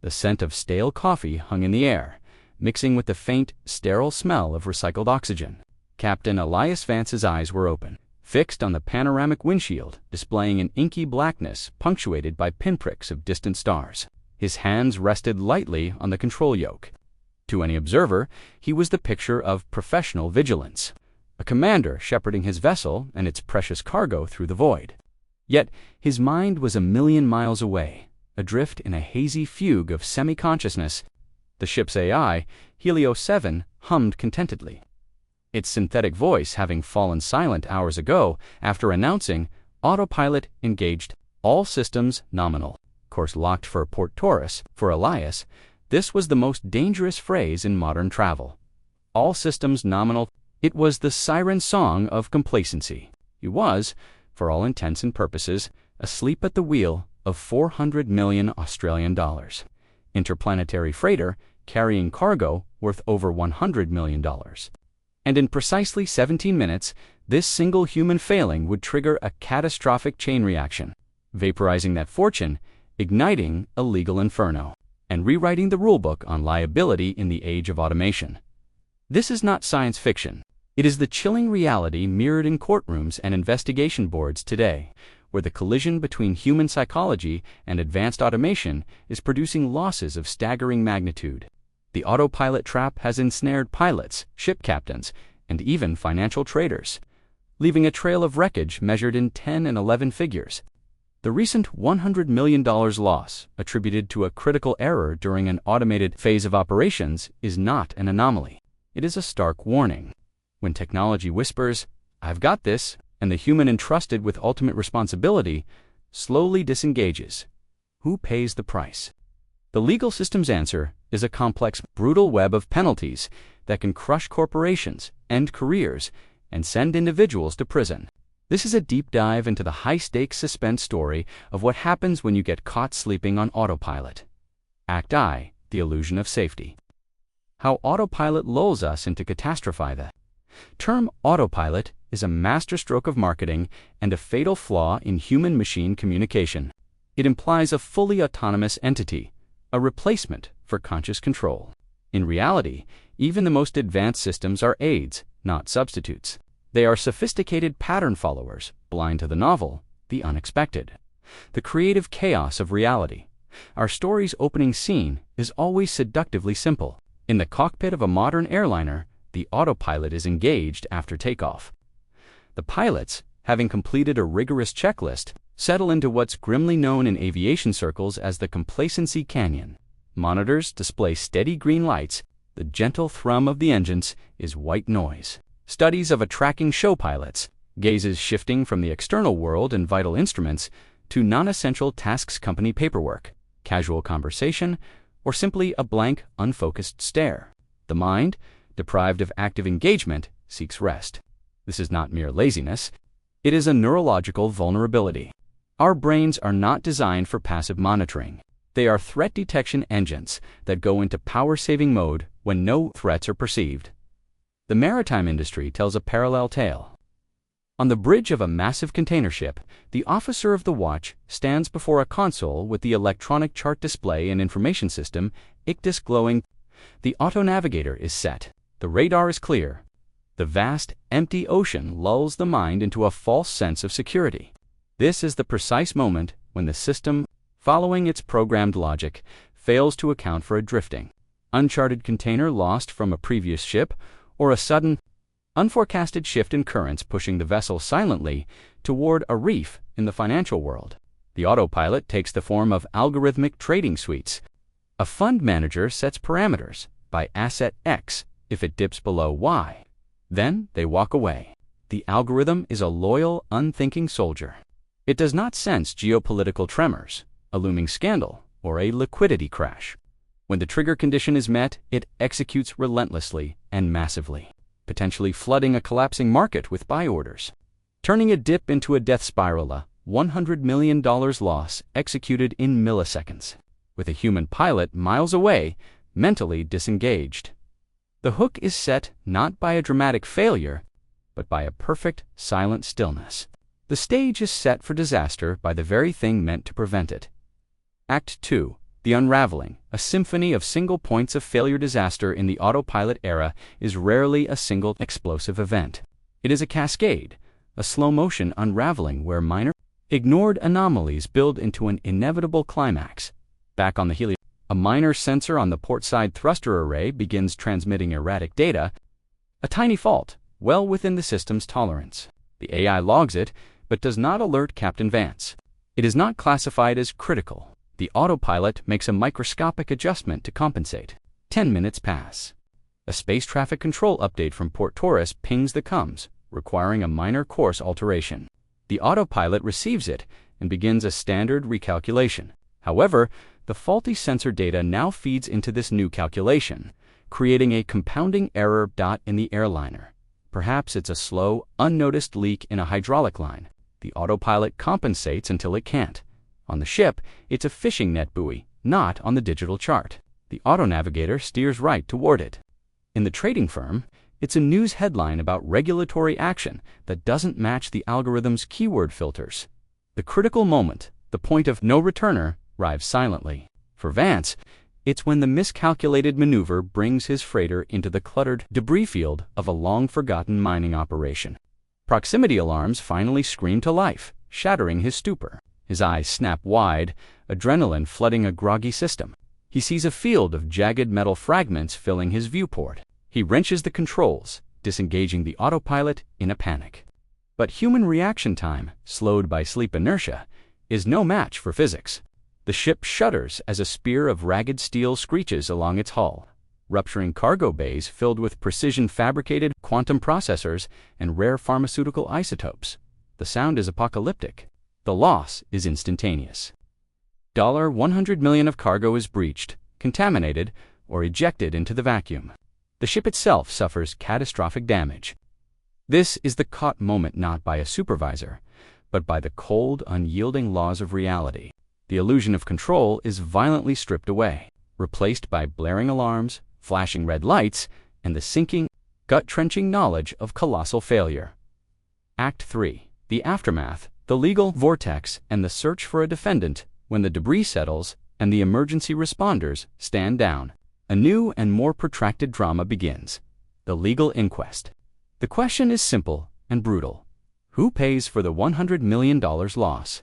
The scent of stale coffee hung in the air, mixing with the faint, sterile smell of recycled oxygen. Captain Elias Vance's eyes were open, fixed on the panoramic windshield, displaying an inky blackness punctuated by pinpricks of distant stars. His hands rested lightly on the control yoke. To any observer, he was the picture of professional vigilance, a commander shepherding his vessel and its precious cargo through the void. Yet his mind was a million miles away, adrift in a hazy fugue of semi-consciousness. The ship's AI, Helio 7, hummed contentedly, its synthetic voice having fallen silent hours ago after announcing Autopilot engaged, all systems nominal. Course locked for Port Taurus. For Elias, this was the most dangerous phrase in modern travel. All systems nominal. It was the siren song of complacency. He was, for all intents and purposes, asleep at the wheel of 400 million Australian dollars. Interplanetary freighter carrying cargo worth over $100 million. And in precisely 17 minutes, this single human failing would trigger a catastrophic chain reaction, vaporizing that fortune, igniting a legal inferno, and rewriting the rulebook on liability in the age of automation. This is not science fiction. It is the chilling reality mirrored in courtrooms and investigation boards today, where the collision between human psychology and advanced automation is producing losses of staggering magnitude. The autopilot trap has ensnared pilots, ship captains, and even financial traders, leaving a trail of wreckage measured in 10 and 11 figures. The recent $100 million loss, attributed to a critical error during an automated phase of operations, is not an anomaly. It is a stark warning. When technology whispers, "I've got this," and the human entrusted with ultimate responsibility slowly disengages, who pays the price? The legal system's answer is a complex, brutal web of penalties that can crush corporations, end careers, and send individuals to prison. This is a deep dive into the high-stakes suspense story of what happens when you get caught sleeping on autopilot. Act I, the illusion of safety. How autopilot lulls us into catastrophe. The term autopilot is a masterstroke of marketing and a fatal flaw in human-machine communication. It implies a fully autonomous entity, a replacement for conscious control. In reality, even the most advanced systems are aids, not substitutes. They are sophisticated pattern followers, blind to the novel, the unexpected, the creative chaos of reality. Our story's opening scene is always seductively simple. In the cockpit of a modern airliner, the autopilot is engaged after takeoff. The pilots, having completed a rigorous checklist, settle into what's grimly known in aviation circles as the complacency canyon. Monitors display steady green lights. The gentle thrum of the engines is white noise. Studies of a tracking show pilots, gazes shifting from the external world and vital instruments to non-essential tasks, company paperwork, casual conversation, or simply a blank, unfocused stare. The mind, deprived of active engagement, seeks rest. This is not mere laziness. It is a neurological vulnerability. Our brains are not designed for passive monitoring. They are threat detection engines that go into power-saving mode when no threats are perceived. The maritime industry tells a parallel tale. On the bridge of a massive container ship, the officer of the watch stands before a console with the electronic chart display and information system, ICDIS, glowing. The auto-navigator is set. The radar is clear. The vast, empty ocean lulls the mind into a false sense of security. This is the precise moment when the system, following its programmed logic, fails to account for a drifting, uncharted container lost from a previous ship, or a sudden, unforecasted shift in currents pushing the vessel silently toward a reef in the financial world. The autopilot takes the form of algorithmic trading suites. A fund manager sets parameters by asset X if it dips below Y. Then they walk away. The algorithm is a loyal, unthinking soldier. It does not sense geopolitical tremors, a looming scandal, or a liquidity crash. When the trigger condition is met, it executes relentlessly and massively, potentially flooding a collapsing market with buy orders, turning a dip into a death spiral, a $100 million loss executed in milliseconds, with a human pilot miles away, mentally disengaged. The hook is set not by a dramatic failure, but by a perfect, silent stillness. The stage is set for disaster by the very thing meant to prevent it. Act 2. The unraveling, a symphony of single points of failure disaster in the autopilot era, is rarely a single explosive event. It is a cascade, a slow-motion unraveling where minor, ignored anomalies build into an inevitable climax. Back on the helium, a minor sensor on the port-side thruster array begins transmitting erratic data, a tiny fault, well within the system's tolerance. The AI logs it, but does not alert Captain Vance. It is not classified as critical. The autopilot makes a microscopic adjustment to compensate. 10 minutes pass. A space traffic control update from Port Taurus pings the comms, requiring a minor course alteration. The autopilot receives it and begins a standard recalculation. However, the faulty sensor data now feeds into this new calculation, creating a compounding error in the airliner. Perhaps it's a slow, unnoticed leak in a hydraulic line. The autopilot compensates until it can't. On the ship, it's a fishing net buoy, not on the digital chart. The auto-navigator steers right toward it. In the trading firm, it's a news headline about regulatory action that doesn't match the algorithm's keyword filters. The critical moment, the point of no returner, arrives silently. For Vance, it's when the miscalculated maneuver brings his freighter into the cluttered debris field of a long-forgotten mining operation. Proximity alarms finally scream to life, shattering his stupor. His eyes snap wide, adrenaline flooding a groggy system. He sees a field of jagged metal fragments filling his viewport. He wrenches the controls, disengaging the autopilot in a panic. But human reaction time, slowed by sleep inertia, is no match for physics. The ship shudders as a spear of ragged steel screeches along its hull, rupturing cargo bays filled with precision-fabricated quantum processors and rare pharmaceutical isotopes. The sound is apocalyptic. The loss is instantaneous. $100 million of cargo is breached, contaminated, or ejected into the vacuum. The ship itself suffers catastrophic damage. This is the caught moment not by a supervisor, but by the cold, unyielding laws of reality. The illusion of control is violently stripped away, replaced by blaring alarms, flashing red lights, and the sinking, gut-wrenching knowledge of colossal failure. Act 3. The aftermath, the legal vortex, and the search for a defendant. When the debris settles and the emergency responders stand down, a new and more protracted drama begins. The legal inquest. The question is simple and brutal. Who pays for the $100 million loss?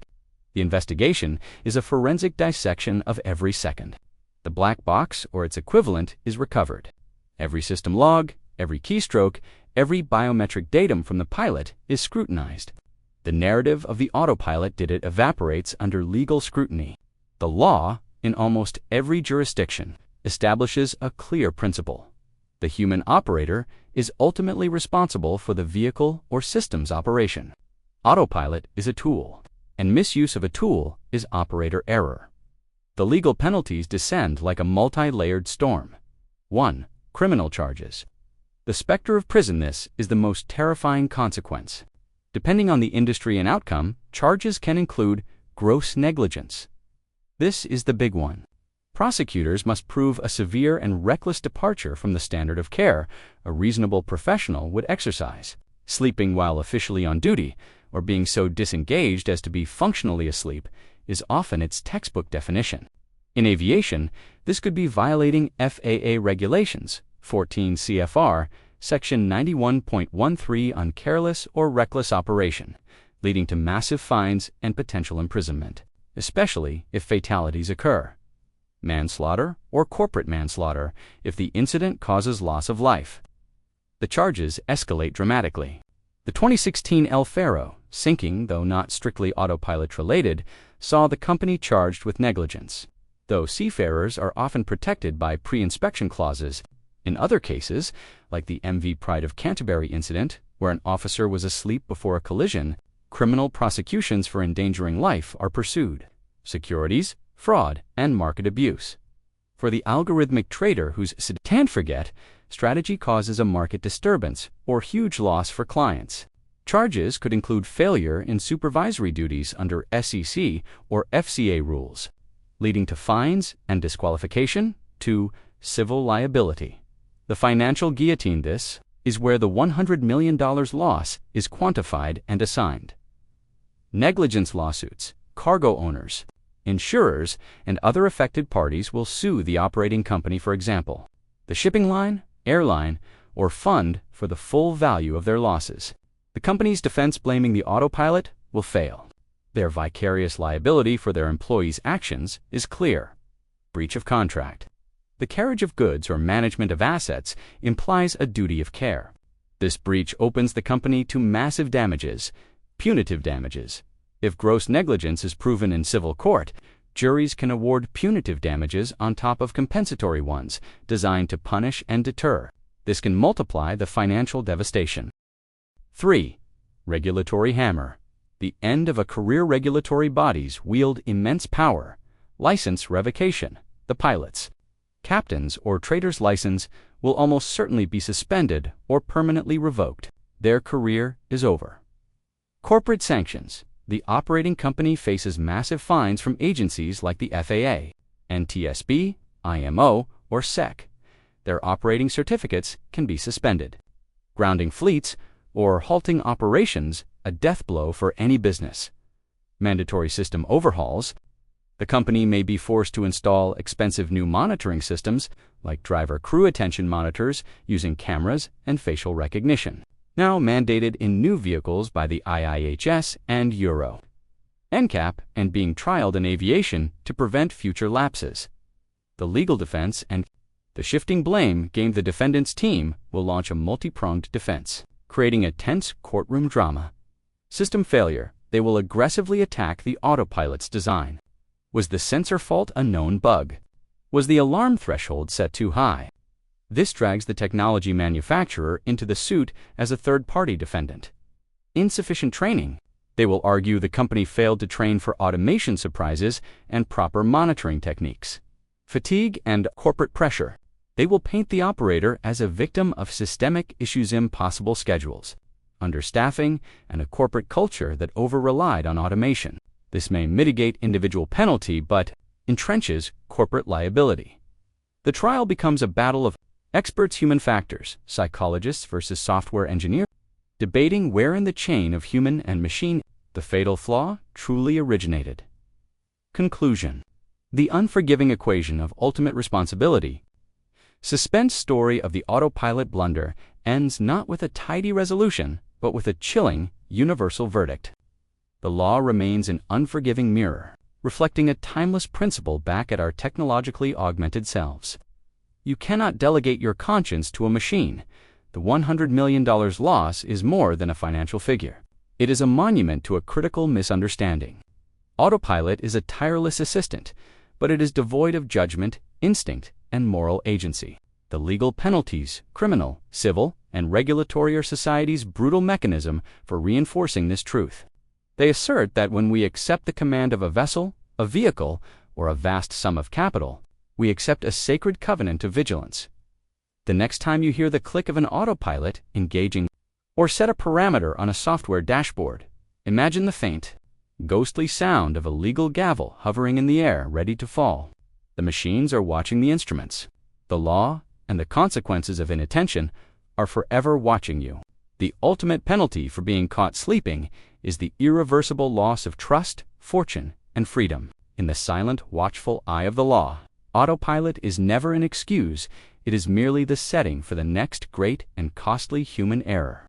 The investigation is a forensic dissection of every second. The black box, or its equivalent, is recovered. Every system log, every keystroke, every biometric datum from the pilot is scrutinized. The narrative of the autopilot did it evaporates under legal scrutiny. The law, in almost every jurisdiction, establishes a clear principle. The human operator is ultimately responsible for the vehicle or system's operation. Autopilot is a tool, and misuse of a tool is operator error. The legal penalties descend like a multi-layered storm. 1. Criminal charges. The specter of prison. This is the most terrifying consequence. Depending on the industry and outcome, charges can include gross negligence. This is the big one. Prosecutors must prove a severe and reckless departure from the standard of care a reasonable professional would exercise. Sleeping while officially on duty, or being so disengaged as to be functionally asleep, is often its textbook definition. In aviation, this could be violating FAA regulations, 14 CFR, Section 91.13 on careless or reckless operation, leading to massive fines and potential imprisonment, especially if fatalities occur. Manslaughter or corporate manslaughter if the incident causes loss of life. The charges escalate dramatically. The 2016 El Faro, sinking though not strictly autopilot-related, saw the company charged with negligence. Though seafarers are often protected by pre-inspection clauses, in other cases, like the MV Pride of Canterbury incident, where an officer was asleep before a collision, criminal prosecutions for endangering life are pursued. Securities, fraud, and market abuse. For the algorithmic trader whose can't forget, strategy causes a market disturbance or huge loss for clients. Charges could include failure in supervisory duties under SEC or FCA rules, leading to fines and disqualification, to civil liability. The financial guillotine. This is where the $100 million loss is quantified and assigned. Negligence lawsuits, cargo owners. Insurers and other affected parties will sue the operating company, for example, the shipping line, airline, or fund for the full value of their losses. The company's defense blaming the autopilot will fail. Their vicarious liability for their employees' actions is clear. Breach of contract. The carriage of goods or management of assets implies a duty of care. This breach opens the company to massive damages, punitive damages. If gross negligence is proven in civil court, juries can award punitive damages on top of compensatory ones designed to punish and deter. This can multiply the financial devastation. 3. Regulatory hammer. The end of a career. Regulatory bodies wield immense power. License revocation. The pilot's, captain's, or trader's license will almost certainly be suspended or permanently revoked. Their career is over. Corporate sanctions. The operating company faces massive fines from agencies like the FAA, NTSB, IMO, or SEC. Their operating certificates can be suspended. Grounding fleets or halting operations, a death blow for any business. Mandatory system overhauls. The company may be forced to install expensive new monitoring systems like driver crew attention monitors using cameras and facial recognition, now mandated in new vehicles by the IIHS and Euro NCAP, and being trialed in aviation to prevent future lapses. The legal defense and the shifting blame game. The defendant's team will launch a multi-pronged defense, creating a tense courtroom drama. System failure. They will aggressively attack the autopilot's design. Was the sensor fault a known bug? Was the alarm threshold set too high? This drags the technology manufacturer into the suit as a third-party defendant. Insufficient training. They will argue the company failed to train for automation surprises and proper monitoring techniques. Fatigue and corporate pressure. They will paint the operator as a victim of systemic issues, impossible schedules, understaffing, and a corporate culture that over-relied on automation. This may mitigate individual penalty but entrenches corporate liability. The trial becomes a battle of experts, human factors, psychologists versus software engineers, debating where in the chain of human and machine the fatal flaw truly originated. Conclusion. The unforgiving equation of ultimate responsibility. Suspense story of the autopilot blunder ends not with a tidy resolution, but with a chilling, universal verdict. The law remains an unforgiving mirror, reflecting a timeless principle back at our technologically augmented selves. You cannot delegate your conscience to a machine. The $100 million loss is more than a financial figure. It is a monument to a critical misunderstanding. Autopilot is a tireless assistant, but it is devoid of judgment, instinct, and moral agency. The legal penalties, criminal, civil, and regulatory, are society's brutal mechanism for reinforcing this truth. They assert that when we accept the command of a vessel, a vehicle, or a vast sum of capital, we accept a sacred covenant of vigilance. The next time you hear the click of an autopilot engaging or set a parameter on a software dashboard, imagine the faint, ghostly sound of a legal gavel hovering in the air, ready to fall. The machines are watching the instruments. The law and the consequences of inattention are forever watching you. The ultimate penalty for being caught sleeping is the irreversible loss of trust, fortune, and freedom. In the silent, watchful eye of the law, autopilot is never an excuse. It is merely the setting for the next great and costly human error.